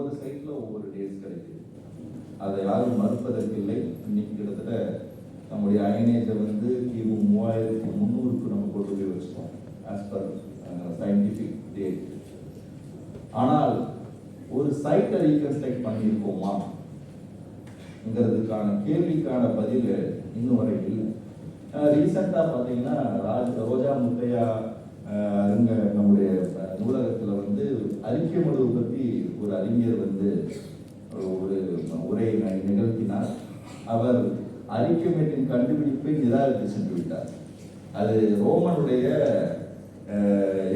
ஒவ்வொரு சைட்ல ஒவ்வொரு டேட்ஸ் கிடைக்குது. அதை யாரும் மறுப்பதற்கு இல்லை. இன்னைக்கு கிட்டத்தட்ட நம்முடைய அயனேஜை வந்து கிமு 3300க்கு நம்ம கொண்டு போய் வச்சுக்கோம் ஆஸ் பர் சயின்டிஃபிக் டேட். ஆனால் ஒரு சைட்டை ரீகன்ஸ்ட்ரக்ட் பண்ணியிருக்கோமா ங்கிறதுக்கான கேள்விக்கான பதில் இன்னும் வரை இல்லை. ரீசெண்டாக பார்த்தீங்கன்னா ரோஜா முத்தையா நம்முடைய நூலகத்தில் வந்து அரிக்கமடுவை பற்றி ஒரு அறிஞர் வந்து ஒரு உரை நிகழ்த்தினார். அவர் அரிக்கமேட்டின் கண்டுபிடிப்பை நிராகரித்து சென்று விட்டார். அது ரோமனுடைய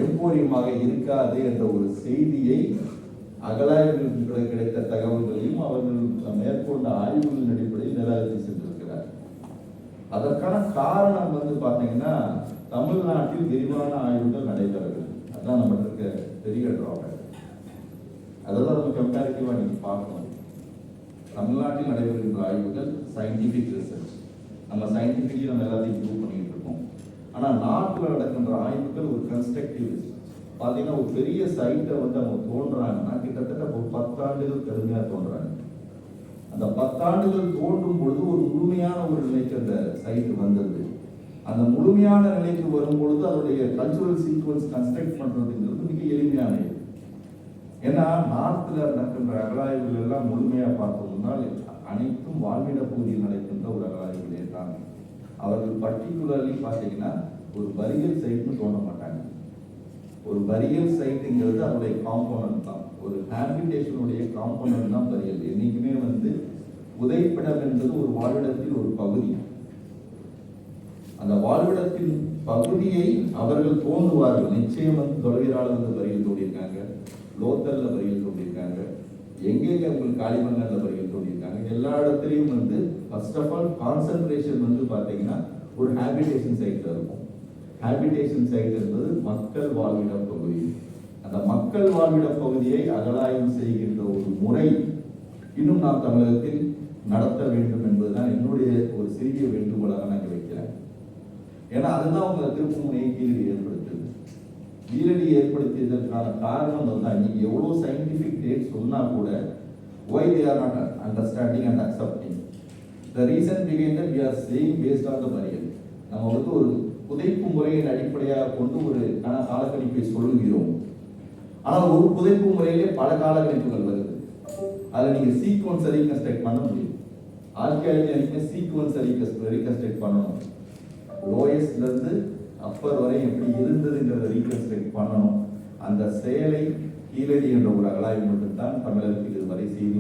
எம்போரியமாக இருக்காது என்ற ஒரு செய்தியை அகழாய்வுகளுக்கு கிடைத்த தகவல்களையும் அவர்கள் மேற்கொண்ட ஆய்வுகளின் அடிப்படையில் நிராகரித்து சென்றிருக்கிறார். அதற்கான காரணம் வந்து பார்த்தீங்கன்னா தமிழ்நாட்டில் விரிவான ஆய்வுகள் நடைபெறவில்லை. அதுதான் நம்ம இருக்க பெரிய டிராபேக். அதெல்லாம் நம்ம கம்பேரிட்டிவா நீங்க பார்க்கணும். தமிழ்நாட்டில் நடைபெறுகின்ற ஆய்வுகள் சயின்டிபிக் ரிசர்ச், நம்ம சயின்டிபிக்கலி நம்ம எல்லாத்தையும் ப்ரூவ் பண்ணிட்டு இருக்கோம். ஆனால் நாட்டில் நடக்கின்ற ஆய்வுகள் ஒரு கன்ஸ்ட்ரக்டிவ் ரிசர்ச். பார்த்தீங்கன்னா ஒரு பெரிய சைட்டை வந்து அவங்க தோன்றாங்கன்னா கிட்டத்தட்ட ஒரு 10 ஆண்டுகள் கடுமையாக தோன்றாங்க. அந்த 10 ஆண்டுகள் தோன்றும் பொழுது ஒரு முழுமையான ஒரு நிலைக்கு அந்த சைட்டு வந்தது. அந்த முழுமையான நிலைக்கு வரும்பொழுது அதனுடைய கல்ச்சுரல் சீக்வன்ஸ் கன்ஸ்ட்ரக்ட் பண்றதுங்கிறது மிக எளிமையானது. ஏன்னா நார்த்தில் நடக்கின்ற அகழாய்வுகள் எல்லாம் முழுமையாக பார்த்தோம்னால் அனைத்தும் வாழ்விட பகுதியில் நடக்கின்ற ஒரு அகழாய்வுகளே தான். அவர்கள் பர்டிகுலர்லி பார்த்தீங்கன்னா ஒரு பரியல் சைட்னு தோன்ற மாட்டாங்க. ஒரு பரியல் சைட்டுங்கிறது அதனுடைய காம்போனன்ட் தான், ஒரு ஹேபிடேஷனுடைய காம்போனன்ட் தான் பரியல். என்னைக்குமே வந்து புதைப்பிடம் என்பது ஒரு வாழ்விடத்தில் ஒரு பகுதி. அந்த வாழ்விடத்தின் பகுதியை அவர்கள் தோன்றுவார்கள். நிச்சயம் வந்து தொலைவீராளர் வந்து பரியல் தோண்டியிருக்காங்க, லோத்தல்ல பரியல் தோண்டியிருக்காங்க, எங்கெங்க உங்களுக்கு காளிமங்கல்ல பரியல் தோண்டியிருக்காங்க. எல்லா இடத்துலையும் வந்து ஃபர்ஸ்ட் ஆஃப் ஆல் கான்சன்ட்ரேஷன் வந்து பார்த்தீங்கன்னா ஒரு ஹேபிடேஷன் சைட்ல இருக்கும். ஹேபிடேஷன் சைட் என்பது மக்கள் வாழ்விட பகுதி. அந்த மக்கள் வாழ்விட பகுதியை அகழாய்வு செய்கின்ற ஒரு முறை இன்னும் நாம் தமிழகத்தில் நடத்த வேண்டும் என்பதுதான் என்னுடைய ஒரு சிறிய வேண்டுகோளாக நான் வைக்கிறேன். ஏன்னா அதுதான் உங்களை திருப்புமுனையை கீழடி ஏற்படுத்துது. கீழடி ஏற்படுத்தியதற்கான காரணம் வந்து அன்னைக்கு எவ்வளோ சயின்டிபிக் டேட் சொன்னா கூட why they are not understanding and accepting. The reason behind that we are saying based on the burial. நம்ம வந்து ஒரு புதைப்பு முறையின் அடிப்படையாக கொண்டு ஒரு காலக்கணிப்பை சொல்லுகிறோம். ஆனால் ஒரு புதைப்பு முறையிலே பல காலக்கணிப்புகள் வருது. அதில் நீங்க சீக்வன்ஸ் ரீகன்ஸ்ட்ரக்ட் பண்ண முடியும். ஆர்கியாலஜி சீக்வன்ஸ் ரீகன்ஸ்ட்ரக்ட் பண்ணணும். லோயஸ்ட்ல இருந்து அப்பர் வரை எப்படி இருந்ததுங்கிறத ரீகன்ஸ்ட்ரக்ட் பண்ணணும். அந்த செயலை கீழடி என்ற ஒரு அகழாய்வு மட்டும்தான் தமிழகத்தில் இதுவரை செய்து